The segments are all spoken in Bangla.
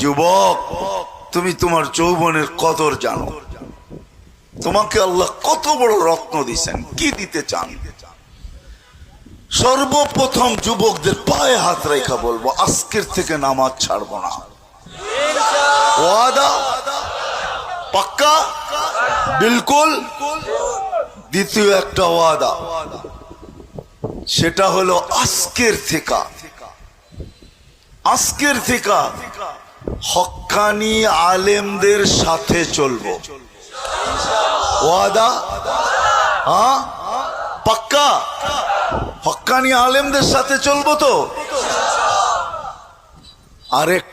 যুবক, তুমি তোমার যৌবনের কদর জানো। তোমাকে আল্লাহ কত বড় রত্ন দিচ্ছেন, কি দিতে চান? সর্বপ্রথম যুবকদের পায়ে হাত রেখা বলবো, আজকের থেকে নামাজ ছাড়বো না। ওয়াদা পাক্কা? বিলকুল। দ্বিতীয় একটা ওয়াদা, সেটা হলো আজকের থেকে হক্কানি আলেমদের সাথে চলবো। ওয়াদা? হ্যাঁ পাক্কা? হক্কানি আলেমদের সাথে চলবো তো? আরেক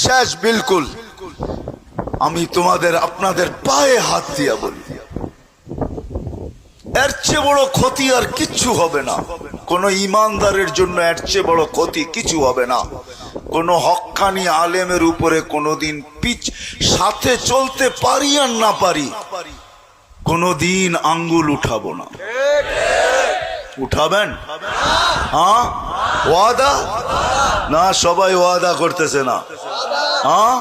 শেষ বিলকুল। আমি আপনাদের পায়ে হাত দিয়া বলি, এর চেয়ে বড় ক্ষতি আর কিচ্ছু হবে না। কোন ইমানদারের জন্য এর চেয়ে বড় ক্ষতি কিছু হবে না। কোন হক্কানি আলেমের উপরে কোনদিন সাথে চলতে পারি আর না পারি, কোনদিন আঙ্গুল উঠাবো না। উঠাবেন? হ্যাঁ ওয়াদা? না সবাই ওয়াদা করতেছে না। হ্যাঁ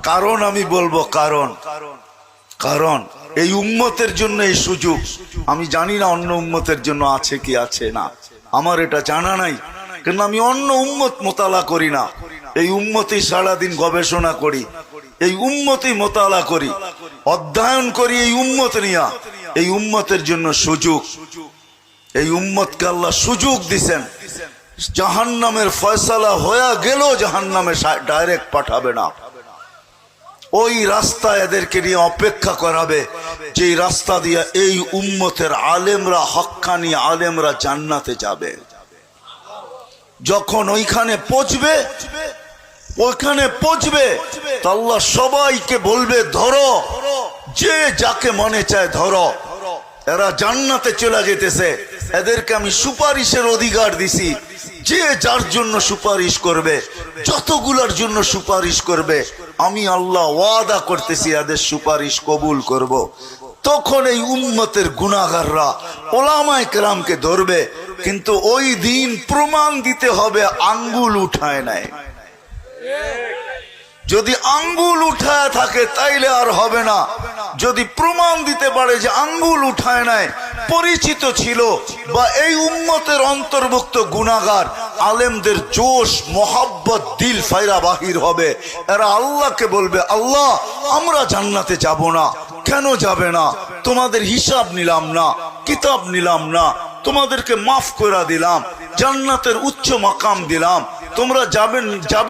কারণ আমি বলবো, কারণ এই উম্মতের জন্য এই সুযোগ। আমি জানি না অন্য উম্মতের জন্য আছে কি আছে না, আমার এটা জানা নাই, কিন্তু আমি অন্য উম্মত মোতালা করি না। এই উম্মতেই সারাদিন গবেষণা করি, এই উম্মতেই মোতালা করি, অধ্যয়ন করি এই উম্মত নিয়া। এই উম্মতের জন্য সুযোগ। এই উম্মতকে আল্লাহ সুযোগ দিছেন। জাহান্নামের ফয়সালা হয়ে গেল, জাহান্নামে ডাইরেক্ট পাঠাবে না। ওই রাস্তা এদেরকে নিয়ে অপেক্ষা করাবে, যেই রাস্তা দিয়ে এই উম্মতের আলেমরা, হক্কানি আলেমরা জান্নাতে যাবে। যখন ওইখানে পৌঁছবে তো আল্লাহ সবাইকে বলবে, ধরো, যে যাকে মনে চায় ধরো। এরা জান্নাতে চলে যেতেছে, এদেরকে আমি সুপারিশের অধিকার দিছি। যে যার জন্য সুপারিশ করবে, যতগুলার জন্য সুপারিশ করবে, আমি আল্লাহ ওয়াদা করতেছি এদের সুপারিশ কবুল করব। তখন এই উম্মতের গুনাহগাররা ওলামায়ে কেরামকে ধরবে, কিন্তু ওই দিন প্রমাণ দিতে হবে আঙ্গুল উঠায় নাই। যদি আঙ্গুল উঠায় থাকে তাইলে আর হবে না। যদি প্রমাণ দিতে পারে যে আঙ্গুল উঠায় নাই, পরিচিত ছিল, বা এই উম্মতের অন্তর্ভুক্ত গুনাহগার আলেমদের জোশ মোহাব্বত দিল ফায়রা বাহির হবে। এরা আল্লাহকে বলবে, আল্লাহ আমরা জান্নাতে যাব না। কেন যাবে না? তোমাদের হিসাব নিলাম না, কিতাব নিলাম না, তোমাদেরকে মাফ করে দিলাম, জান্নাতের উচ্চ মাকাম দিলাম, তোমরা যাবে